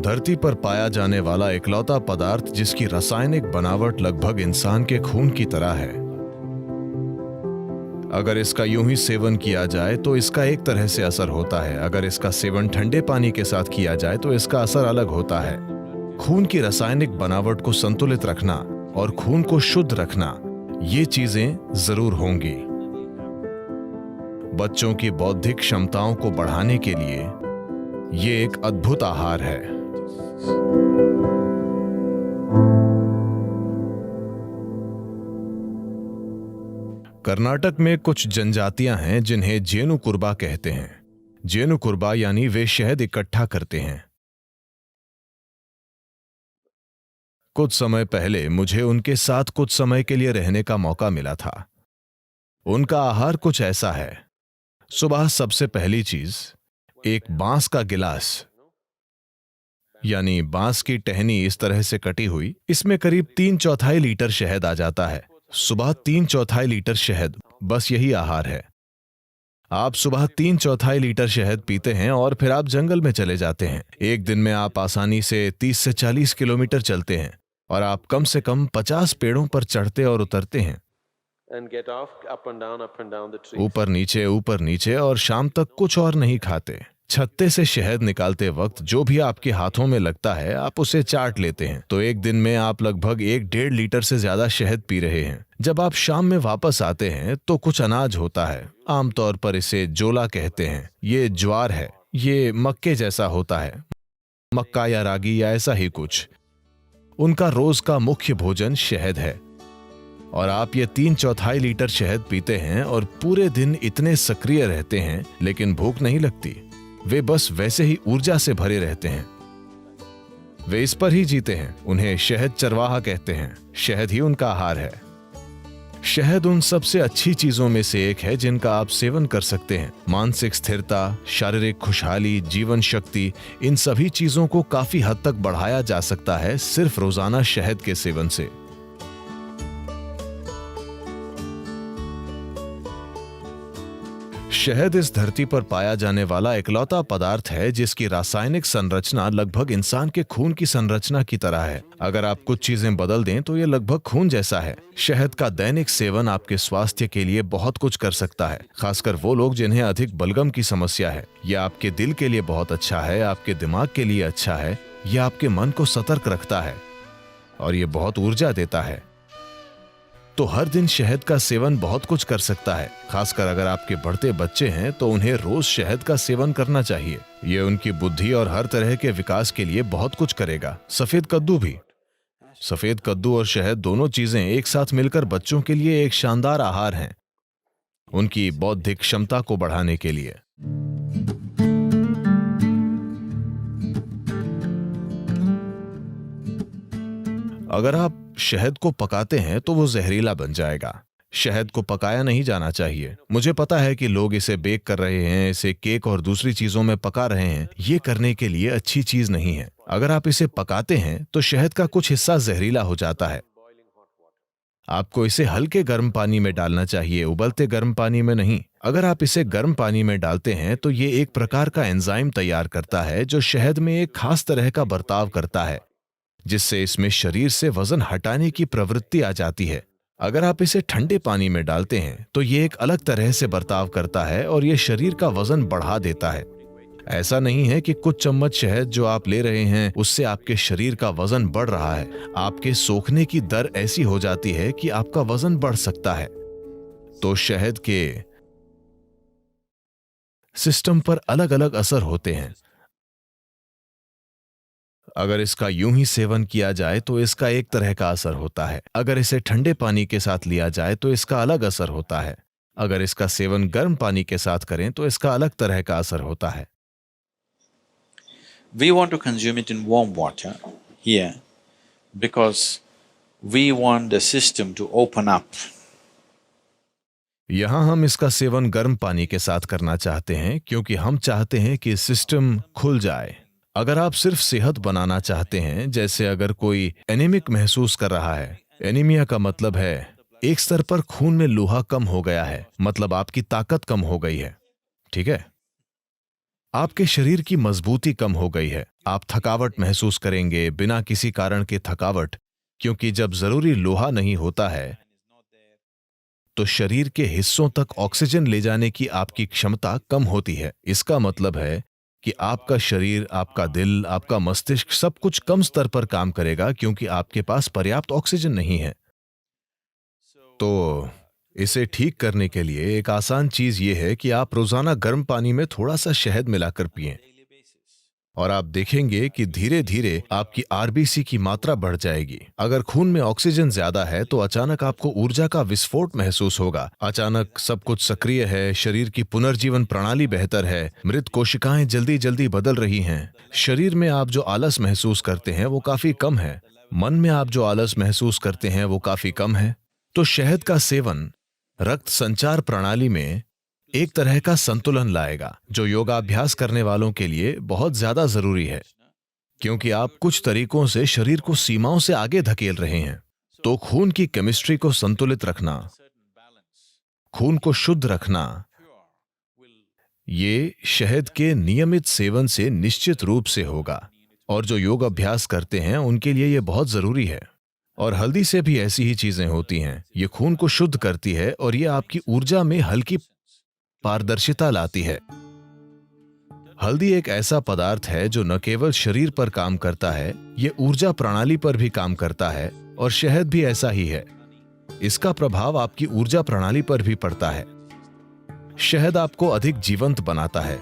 धरती पर पाया जाने वाला इकलौता पदार्थ जिसकी रासायनिक बनावट लगभग इंसान के खून की तरह है। अगर इसका यूं ही सेवन किया जाए तो इसका एक तरह से असर होता है, अगर इसका सेवन ठंडे पानी के साथ किया जाए तो इसका असर अलग होता है। खून की रासायनिक बनावट को संतुलित रखना और खून को शुद्ध रखना, ये चीजें जरूर होंगी। बच्चों की बौद्धिक क्षमताओं को बढ़ाने के लिए ये एक अद्भुत आहार है। कर्नाटक में कुछ जनजातियां हैं जिन्हें जेनु कुर्बा कहते हैं। जेनु कुर्बा यानी वे शहद इकट्ठा करते हैं। कुछ समय पहले मुझे उनके साथ कुछ समय के लिए रहने का मौका मिला था। उनका आहार कुछ ऐसा है। सुबह सबसे पहली चीज एक बांस का गिलास, यानी बांस की टहनी इस तरह से कटी हुई, इसमें करीब 3/4 लीटर शहद आ जाता है। सुबह 3/4 लीटर शहद, बस यही आहार है। आप सुबह 3/4 लीटर शहद पीते हैं और फिर आप जंगल में चले जाते हैं। एक दिन में आप आसानी से 30 से 40 किलोमीटर चलते हैं और आप कम से कम 50 पेड़ों पर चढ़ते और उतरते हैं, ऊपर नीचे, और शाम तक कुछ और नहीं खाते। छत्ते से शहद निकालते वक्त जो भी आपके हाथों में लगता है आप उसे चाट लेते हैं। तो एक दिन में आप लगभग 1-1.5 लीटर से ज्यादा शहद पी रहे हैं। जब आप शाम में वापस आते हैं तो कुछ अनाज होता है, आमतौर पर इसे जोला कहते हैं। ये ज्वार है, ये मक्के जैसा होता है, मक्का या रागी या ऐसा ही कुछ। उनका रोज का मुख्य भोजन शहद है और आप ये 3/4 लीटर शहद पीते हैं और पूरे दिन इतने सक्रिय रहते हैं, लेकिन भूख नहीं लगती। वे बस वैसे ही ऊर्जा से भरे रहते हैं। वे इस पर ही जीते हैं। उन्हें शहद चरवाहा कहते हैं। शहद ही उनका आहार है। शहद उन सबसे अच्छी चीजों में से एक है जिनका आप सेवन कर सकते हैं। मानसिक स्थिरता, शारीरिक खुशहाली, जीवन शक्ति, इन सभी चीजों को काफी हद तक बढ़ाया जा सकता है सिर्फ रोजाना शहद के सेवन से। शहद इस धरती पर पाया जाने वाला इकलौता पदार्थ है जिसकी रासायनिक संरचना लगभग इंसान के खून की संरचना की तरह है। अगर आप कुछ चीजें बदल दें तो ये लगभग खून जैसा है। शहद का दैनिक सेवन आपके स्वास्थ्य के लिए बहुत कुछ कर सकता है, खासकर वो लोग जिन्हें अधिक बलगम की समस्या है। यह आपके दिल के लिए बहुत अच्छा है, आपके दिमाग के लिए अच्छा है, यह आपके मन को सतर्क रखता है और ये बहुत ऊर्जा देता है। तो हर दिन शहद का सेवन बहुत कुछ कर सकता है। खासकर अगर आपके बढ़ते बच्चे हैं तो उन्हें रोज शहद का सेवन करना चाहिए। ये उनकी बुद्धि और हर तरह के विकास के लिए बहुत कुछ करेगा। सफेद कद्दू भी। सफेद कद्दू और शहद दोनों चीजें एक साथ मिलकर बच्चों के लिए एक शानदार आहार हैं, उनकी बौद्धिक क्षमता को बढ़ाने के लिए। अगर आप शहद को पकाते हैं तो वो जहरीला बन जाएगा। शहद को पकाया नहीं जाना चाहिए। मुझे पता है कि लोग इसे बेक कर रहे हैं, इसे केक और दूसरी चीजों में पका रहे हैं। ये करने के लिए अच्छी चीज नहीं है। अगर आप इसे पकाते हैं तो शहद का कुछ हिस्सा जहरीला हो जाता है। आपको इसे हल्के गर्म पानी में डालना चाहिए, उबलते गर्म पानी में नहीं। अगर आप इसे गर्म पानी में डालते हैं तो ये एक प्रकार का एंजाइम तैयार करता है जो शहद में एक खास तरह का बर्ताव करता है, जिससे इसमें शरीर से वजन हटाने की प्रवृत्ति आ जाती है। अगर आप इसे ठंडे पानी में डालते हैं तो ये एक अलग तरह से बर्ताव करता है और ये शरीर का वजन बढ़ा देता है। ऐसा नहीं है कि कुछ चम्मच शहद जो आप ले रहे हैं उससे आपके शरीर का वजन बढ़ रहा है। आपके सोखने की दर ऐसी हो जाती है कि आपका वजन बढ़ सकता है। तो शहद के सिस्टम पर अलग अलग असर होते हैं। अगर इसका यूं ही सेवन किया जाए तो इसका एक तरह का असर होता है। अगर इसे ठंडे पानी के साथ लिया जाए तो इसका अलग असर होता है। अगर इसका सेवन गर्म पानी के साथ करें तो इसका अलग तरह का असर होता है। We want to consume it in warm water here because we want the system to open up. यहां हम इसका सेवन गर्म पानी के साथ करना चाहते हैं क्योंकि हम चाहते हैं कि सिस्टम खुल जाए। अगर आप सिर्फ सेहत बनाना चाहते हैं, जैसे अगर कोई एनीमिक महसूस कर रहा है, एनीमिया का मतलब है एक स्तर पर खून में लोहा कम हो गया है, मतलब आपकी ताकत कम हो गई है, ठीक है, आपके शरीर की मजबूती कम हो गई है, आप थकावट महसूस करेंगे, बिना किसी कारण के थकावट, क्योंकि जब जरूरी लोहा नहीं होता है तो शरीर के हिस्सों तक ऑक्सीजन ले जाने की आपकी क्षमता कम होती है। इसका मतलब है कि आपका शरीर, आपका दिल, आपका मस्तिष्क सब कुछ कम स्तर पर काम करेगा क्योंकि आपके पास पर्याप्त ऑक्सीजन नहीं है। तो इसे ठीक करने के लिए एक आसान चीज ये है कि आप रोजाना गर्म पानी में थोड़ा सा शहद मिलाकर पिएं और आप देखेंगे कि धीरे धीरे आपकी आरबीसी की मात्रा बढ़ जाएगी। अगर खून में ऑक्सीजन ज्यादा है तो अचानक आपको ऊर्जा का विस्फोट महसूस होगा। अचानक सब कुछ सक्रिय है, शरीर की पुनर्जीवन प्रणाली बेहतर है, मृत कोशिकाएं जल्दी जल्दी बदल रही हैं। शरीर में आप जो आलस महसूस करते हैं वो काफी कम है, मन में आप जो आलस महसूस करते हैं वो काफी कम है। तो शहद का सेवन रक्त संचार प्रणाली में एक तरह का संतुलन लाएगा, जो योगाभ्यास करने वालों के लिए बहुत ज्यादा जरूरी है, क्योंकि आप कुछ तरीकों से शरीर को सीमाओं से आगे धकेल रहे हैं। तो खून की केमिस्ट्री को संतुलित रखना, खून को शुद्ध रखना, ये शहद के नियमित सेवन से निश्चित रूप से होगा, और जो योग अभ्यास करते हैं उनके लिए ये बहुत जरूरी है। और हल्दी से भी ऐसी ही चीजें होती हैं। ये खून को शुद्ध करती है और ये आपकी ऊर्जा में हल्की पारदर्शिता लाती है। हल्दी एक ऐसा पदार्थ है जो न केवल शरीर पर काम करता है, ये ऊर्जा प्रणाली पर भी काम करता है, और शहद भी ऐसा ही है। इसका प्रभाव आपकी ऊर्जा प्रणाली पर भी पड़ता है। शहद आपको अधिक जीवंत बनाता है।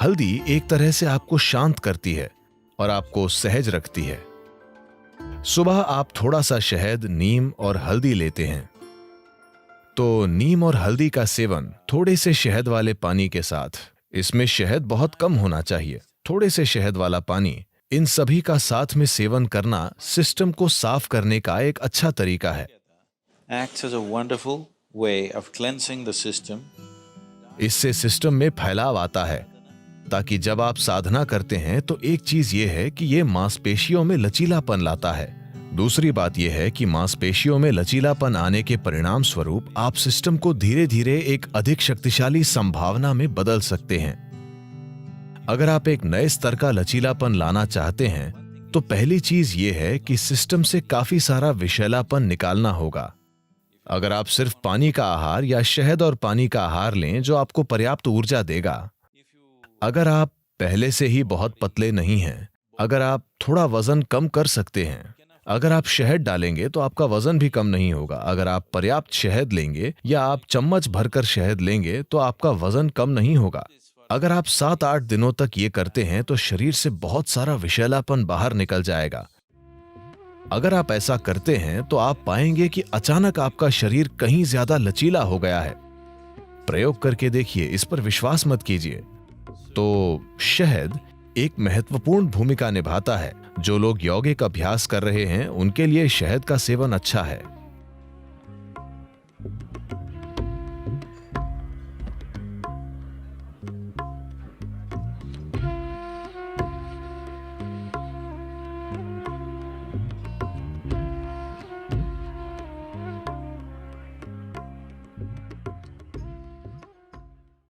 हल्दी एक तरह से आपको शांत करती है और आपको सहज रखती है। सुबह आप थोड़ा सा शहद, नीम और हल्दी लेते हैं, तो नीम और हल्दी का सेवन थोड़े से शहद वाले पानी के साथ, इसमें शहद बहुत कम होना चाहिए, थोड़े से शहद वाला पानी, इन सभी का साथ में सेवन करना सिस्टम को साफ करने का एक अच्छा तरीका है। Acts as a wonderful way of cleansing the system. इससे सिस्टम में फैलाव आता है, ताकि जब आप साधना करते हैं तो एक चीज ये है कि ये मांसपेशियों में लचीलापन लाता है। दूसरी बात यह है कि मांसपेशियों में लचीलापन आने के परिणाम स्वरूप आप सिस्टम को धीरे धीरे एक अधिक शक्तिशाली संभावना में बदल सकते हैं। अगर आप एक नए स्तर का लचीलापन लाना चाहते हैं तो पहली चीज ये है कि सिस्टम से काफी सारा विषैलापन निकालना होगा। अगर आप सिर्फ पानी का आहार या शहद और पानी का आहार लें जो आपको पर्याप्त ऊर्जा देगा, अगर आप पहले से ही बहुत पतले नहीं हैं, अगर आप थोड़ा वजन कम कर सकते हैं, अगर आप शहद डालेंगे तो आपका वजन भी कम नहीं होगा। अगर आप पर्याप्त शहद लेंगे या आप चम्मच भरकर शहद लेंगे तो आपका वजन कम नहीं होगा। अगर आप 7-8 दिनों तक ये करते हैं तो शरीर से बहुत सारा विषैलापन बाहर निकल जाएगा। अगर आप ऐसा करते हैं तो आप पाएंगे कि अचानक आपका शरीर कहीं ज्यादा लचीला हो गया है। प्रयोग करके देखिए, इस पर विश्वास मत कीजिए। तो शहद एक महत्वपूर्ण भूमिका निभाता है। जो लोग यौगिक अभ्यास कर रहे हैं उनके लिए शहद का सेवन अच्छा है।